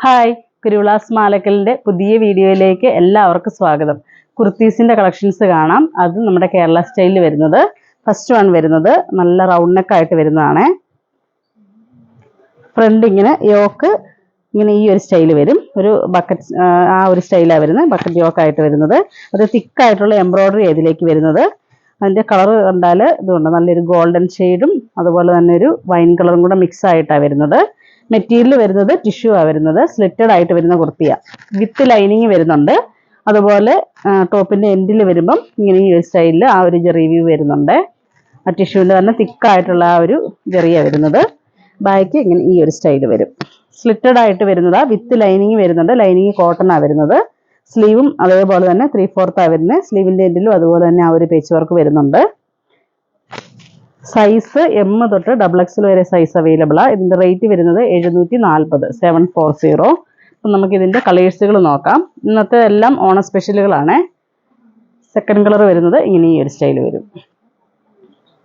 Hi, കുരുവിളാസ് മാലക്കലിൻ്റെ പുതിയ വീഡിയോയിലേക്ക് എല്ലാവർക്കും സ്വാഗതം. കുർത്തീസിൻ്റെ കളക്ഷൻസ് കാണാം. അത് നമ്മുടെ കേരള സ്റ്റൈലിൽ വരുന്നത്. ഫസ്റ്റ് വൺ വരുന്നത് നല്ല റൗണ്ട് നെക്ക് ആയിട്ട് വരുന്നതാണ്. ഫ്രണ്ട് ഇങ്ങനെ യോക്ക് ഇങ്ങനെ ഈ ഒരു സ്റ്റൈൽ വരും. ഒരു ബക്കറ്റ് ആ ഒരു സ്റ്റൈലാണ് വരുന്നത്. ബക്കറ്റ് യോക്കായിട്ട് വരുന്നത്. അത് തിക്കായിട്ടുള്ള എംബ്രോയ്ഡറി ഇതിലേക്ക് വരുന്നത്. അതിൻ്റെ കളർ കണ്ടാൽ ഇതുകൊണ്ട് നല്ലൊരു ഗോൾഡൻ ഷെയ്ഡും അതുപോലെ തന്നെ ഒരു വൈൻ കളറും കൂടെ മിക്സ് ആയിട്ടാണ് വരുന്നത്. മെറ്റീരിയൽ വരുന്നത് ടിഷ്യൂ ആണ് വരുന്നത്. സ്ലിറ്റഡ് ആയിട്ട് വരുന്ന കുർത്തിയാണ്. വിത്ത് ലൈനിങ് വരുന്നുണ്ട്. അതുപോലെ ടോപ്പിൻ്റെ എൻഡിൽ വരുമ്പം ഇങ്ങനെ ഈ ഒരു സ്റ്റൈലിൽ ആ ഒരു ജെറി വ്യൂ വരുന്നുണ്ട്. ആ ടിഷ്യൂവിൻ്റെ തന്നെ തിക്കായിട്ടുള്ള ആ ഒരു ജെറിയാണ് വരുന്നത്. ബാക്ക് ഇങ്ങനെ ഈ ഒരു സ്റ്റൈൽ വരും. സ്ലിറ്റഡ് ആയിട്ട് വരുന്നതാണ്. വിത്ത് ലൈനിങ് വരുന്നുണ്ട്. ലൈനിങ് കോട്ടണാണ് വരുന്നത്. സ്ലീവും അതേപോലെ തന്നെ 3/4 വരുന്നത്. സ്ലീവിൻ്റെ എൻഡിലും അതുപോലെ തന്നെ ആ ഒരു പേച്ച് വർക്ക് വരുന്നുണ്ട്. സൈസ് എം തൊട്ട് XXL വരെ സൈസ് അവൈലബിൾ ആണ്. ഇതിൻ്റെ റേറ്റ് വരുന്നത് 740 740. അപ്പം നമുക്ക് ഇതിൻ്റെ കളേഴ്സുകൾ നോക്കാം. ഇന്നത്തെ എല്ലാം ഓണ സ്പെഷ്യലുകളാണ്. സെക്കൻഡ് കളർ വരുന്നത് ഇങ്ങനെ ഈ ഒരു സ്റ്റൈൽ വരും.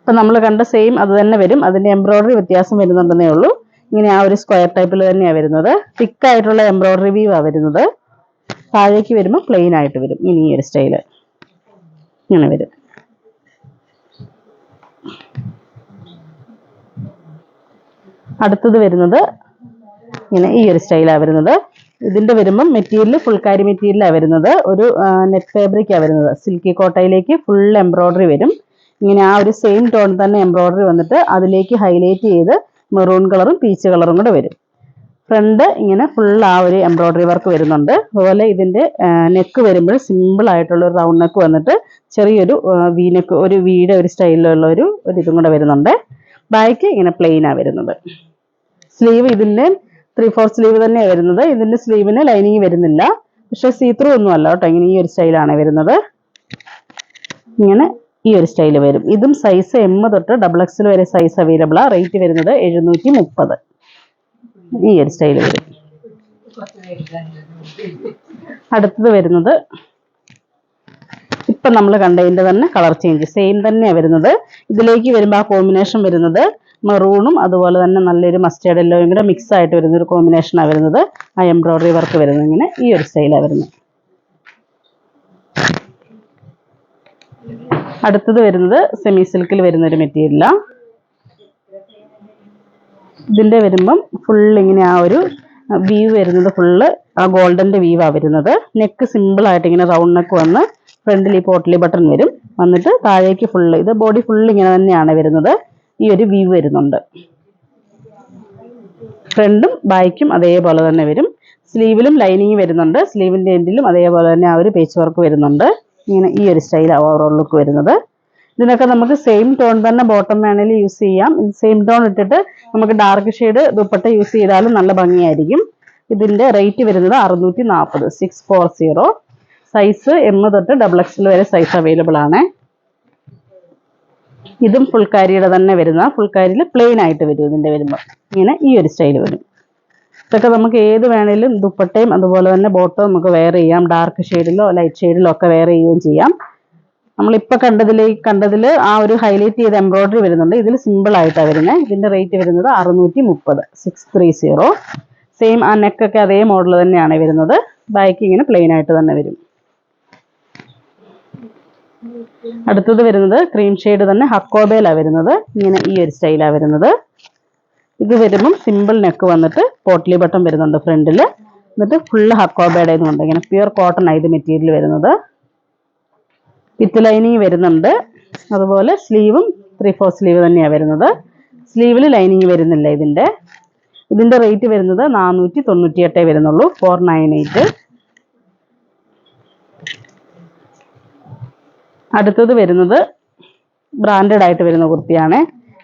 അപ്പം നമ്മൾ കണ്ട സെയിം അത് തന്നെ വരും. അതിൻ്റെ എംബ്രോയ്ഡറി വ്യത്യാസം വരുന്നുണ്ടെന്നേ ഉള്ളൂ. ഇങ്ങനെ ആ ഒരു സ്ക്വയർ ടൈപ്പിൽ തന്നെയാണ് വരുന്നത്. തിക്കായിട്ടുള്ള എംബ്രോയ്ഡറി വ്യൂ ആണ് വരുന്നത്. താഴേക്ക് വരുമ്പോൾ പ്ലെയിൻ ആയിട്ട് വരും. ഇനി ഈ ഒരു സ്റ്റൈല് ഇങ്ങനെ വരും. അടുത്തത് വരുന്നത് ഇങ്ങനെ ഈ ഒരു സ്റ്റൈലാണ് വരുന്നത്. ഇതിൻ്റെ വരുമ്പം മെറ്റീരിയൽ ഫുൾക്കാരി മെറ്റീരിയലാണ് വരുന്നത്. ഒരു നെറ്റ് ഫാബ്രിക്കാണ് വരുന്നത്. സിൽക്കി കോട്ടയിലേക്ക് ഫുൾ എംബ്രോയ്ഡറി വരും. ഇങ്ങനെ ആ ഒരു സെയിം ടോൺ തന്നെ എംബ്രോയ്ഡറി വന്നിട്ട് അതിലേക്ക് ഹൈലൈറ്റ് ചെയ്ത് മെറൂൺ കളറും പീച്ച് കളറും കൂടെ വരും. ഫ്രണ്ട് ഇങ്ങനെ ഫുൾ ആ ഒരു എംബ്രോയ്ഡറി വർക്ക് വരുന്നുണ്ട്. അതുപോലെ ഇതിൻ്റെ നെക്ക് വരുമ്പോൾ സിമ്പിൾ ആയിട്ടുള്ള ഒരു റൗണ്ട് നെക്ക് വന്നിട്ട് ചെറിയൊരു വി നെക്ക്, ഒരു വീടെ ഒരു സ്റ്റൈലിലുള്ള ഒരു ഇതും കൂടെ വരുന്നുണ്ട്. ബാക്ക് ഇങ്ങനെ പ്ലെയിനാണ് വരുന്നത്. സ്ലീവ് ഇതിൻ്റെ 3/4 സ്ലീവ് തന്നെയാണ് വരുന്നത്. ഇതിൻ്റെ സ്ലീവിന് ലൈനിങ് വരുന്നില്ല. പക്ഷെ സീത്രൂ ഒന്നും അല്ല കേട്ടോ. ഇങ്ങനെ ഈ ഒരു സ്റ്റൈലാണ് വരുന്നത്. ഇങ്ങനെ ഈ ഒരു സ്റ്റൈൽ വരും. ഇതും സൈസ് എം തൊട്ട് XXL വരെ സൈസ് അവൈലബിൾ ആണ്. റേറ്റ് വരുന്നത് 730. ഈ ഒരു സ്റ്റൈൽ വരും. അടുത്തത് വരുന്നത് ഇപ്പം നമ്മൾ കണ്ടതിൻ്റെ തന്നെ കളർ ചേഞ്ച് സെയിം തന്നെയാണ് വരുന്നത്. ഇതിലേക്ക് വരുമ്പോൾ ആ കോമ്പിനേഷൻ വരുന്നത് മെറൂണും അതുപോലെ തന്നെ നല്ലൊരു മസ്റ്റേർഡ് യെല്ലോയും കൂടെ മിക്സ് ആയിട്ട് വരുന്ന ഒരു കോമ്പിനേഷനാണ് വരുന്നത്. ആ എംബ്രോയ്ഡറി വർക്ക് വരുന്നത് ഇങ്ങനെ ഈ ഒരു സ്റ്റൈലാണ് വരുന്നത്. അടുത്തത് വരുന്നത് സെമി സിൽക്കിൽ വരുന്ന ഒരു മെറ്റീരിയലാണ്. ഇതിൻ്റെ വരുമ്പം ഫുൾ ഇങ്ങനെ ആ ഒരു വീവ് വരുന്നത് ഫുള്ള് ആ ഗോൾഡൻ്റെ വീവാണ് വരുന്നത്. നെക്ക് സിമ്പിളായിട്ട് ഇങ്ങനെ റൗണ്ട് നെക്ക് വന്ന് ഫ്രണ്ടിൽ ഈ പോട്ടലി ബട്ടൺ വരും. വന്നിട്ട് താഴേക്ക് ഫുള്ള് ഇത് ബോഡി ഫുള്ള് ഇങ്ങനെ തന്നെയാണ് വരുന്നത്. ഈ ഒരു വീവ് വരുന്നുണ്ട്. ഫ്രണ്ടും ബാക്കും അതേപോലെ തന്നെ വരും. സ്ലീവിലും ലൈനിങ് വരുന്നുണ്ട്. സ്ലീവിൻ്റെ എൻഡിലും അതേപോലെ തന്നെ ആ ഒരു പേച്ച് വർക്ക് വരുന്നുണ്ട്. ഇങ്ങനെ ഈ ഒരു സ്റ്റൈൽ ഓവറോൾ ലുക്ക് വരുന്നത്. ഇതിനൊക്കെ നമുക്ക് സെയിം ടോൺ തന്നെ ബോട്ടം വേണമെങ്കിൽ യൂസ് ചെയ്യാം. സെയിം ടോൺ ഇട്ടിട്ട് നമുക്ക് ഡാർക്ക് ഷെയ്ഡ് ദുപ്പട്ട യൂസ് ചെയ്താലും നല്ല ഭംഗിയായിരിക്കും. ഇതിൻ്റെ റേറ്റ് വരുന്നത് 640 640. സൈസ് എം തൊട്ട് XXL വരെ സൈസ് അവൈലബിൾ ആണ്. ഇതും ഫുൾക്കാരിയുടെ തന്നെ വരുന്ന, ഫുൾക്കാരിയിൽ പ്ലെയിൻ ആയിട്ട് വരും. ഇതിൻ്റെ വരുമ്പോൾ ഇങ്ങനെ ഈ ഒരു സ്റ്റൈൽ വരും. ഇതൊക്കെ നമുക്ക് ഏത് വേണേലും ദുപ്പട്ടയും അതുപോലെ തന്നെ ബോട്ടം നമുക്ക് വെയർ ചെയ്യാം. ഡാർക്ക് ഷെയ്ഡിലോ ലൈറ്റ് ഷെയ്ഡിലോ ഒക്കെ വെയർ ചെയ്യുകയും ചെയ്യാം. നമ്മളിപ്പോൾ കണ്ടതിൽ ആ ഒരു ഹൈലൈറ്റ് ചെയ്ത എംബ്രോയ്ഡറി വരുന്നുണ്ട്. ഇതിൽ സിമ്പിൾ ആയിട്ടാണ് വരുന്നത്. ഇതിൻ്റെ റേറ്റ് വരുന്നത് 630 630. സെയിം ആ നെക്കൊക്കെ അതേ മോഡൽ തന്നെയാണ് വരുന്നത്. ബാക്ക് ഇങ്ങനെ പ്ലെയിൻ ആയിട്ട് തന്നെ വരും. അടുത്തത് വരുന്നത് ക്രീം ഷെയ്ഡ് തന്നെ ഹക്കോബയിലാണ് വരുന്നത്. ഇങ്ങനെ ഈ ഒരു സ്റ്റൈലാണ് വരുന്നത്. ഇത് വരുമ്പം സിമ്പിൾ നെക്ക് വന്നിട്ട് പോട്ട്ലി ബട്ടൺ വരുന്നുണ്ട് ഫ്രണ്ടിൽ. എന്നിട്ട് ഫുള്ള് ഹക്കോബയുടെ ഇതുണ്ട്. ഇങ്ങനെ പ്യുർ കോട്ടൺ ആയത് മെറ്റീരിയൽ വരുന്നത്. വിത്ത് ലൈനിങ് വരുന്നുണ്ട്. അതുപോലെ സ്ലീവും 3/4 സ്ലീവ് തന്നെയാണ് വരുന്നത്. സ്ലീവിൽ ലൈനിങ് വരുന്നില്ല. ഇതിൻ്റെ റേറ്റ് വരുന്നത് 498 വരുന്നുള്ളൂ. 498. അടുത്തത് വരുന്നത് ബ്രാൻഡഡ് ആയിട്ട് വരുന്ന കുർത്തിയാണ്.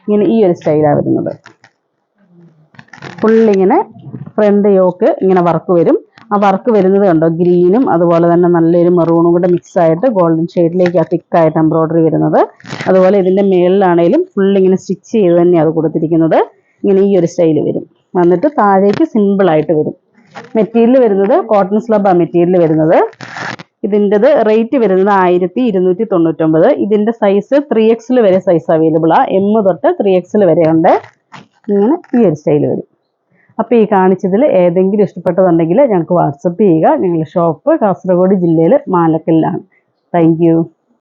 ഇങ്ങനെ ഈ ഒരു സ്റ്റൈലാണ് വരുന്നത്. ഫുള്ളിങ്ങനെ ഫ്രണ്ട് യോക്ക് ഇങ്ങനെ വർക്ക് വരും. ആ വർക്ക് വരുന്നത് കണ്ടോ, ഗ്രീനും അതുപോലെ തന്നെ നല്ലൊരു മെറൂണും കൂടെ മിക്സ് ആയിട്ട് ഗോൾഡൻ ഷെയ്ഡിലേക്ക് ആ തിക്കായിട്ട് എംബ്രോയ്ഡറി വരുന്നത്. അതുപോലെ ഇതിൻ്റെ മേളിലാണെങ്കിലും ഫുള്ളിങ്ങനെ സ്റ്റിച്ച് ചെയ്ത് തന്നെയാണ് അത് കൊടുത്തിരിക്കുന്നത്. ഇങ്ങനെ ഈ ഒരു സ്റ്റൈൽ വരും. വന്നിട്ട് താഴേക്ക് സിമ്പിളായിട്ട് വരും. മെറ്റീരിയൽ വരുന്നത് കോട്ടൺ സ്ലബാണ് മെറ്റീരിയൽ വരുന്നത്. ഇതിൻ്റെത് റേറ്റ് വരുന്നത് 1299. ഇതിൻ്റെ സൈസ് 3XL വരെ സൈസ് അവൈലബിൾ ആണ്. എം തൊട്ട് 3XL വരെ ഉണ്ട്. ഇങ്ങനെ ഈ ഒരു സ്റ്റൈൽ വരും. അപ്പോൾ ഈ കാണിച്ചതിൽ ഏതെങ്കിലും ഇഷ്ടപ്പെട്ടതുണ്ടെങ്കിൽ ഞങ്ങൾക്ക് വാട്സപ്പ് ചെയ്യുക. ഞങ്ങളുടെ ഷോപ്പ് കാസർഗോഡ് ജില്ലയിൽ മാലക്കലിലാണ്. Thank you.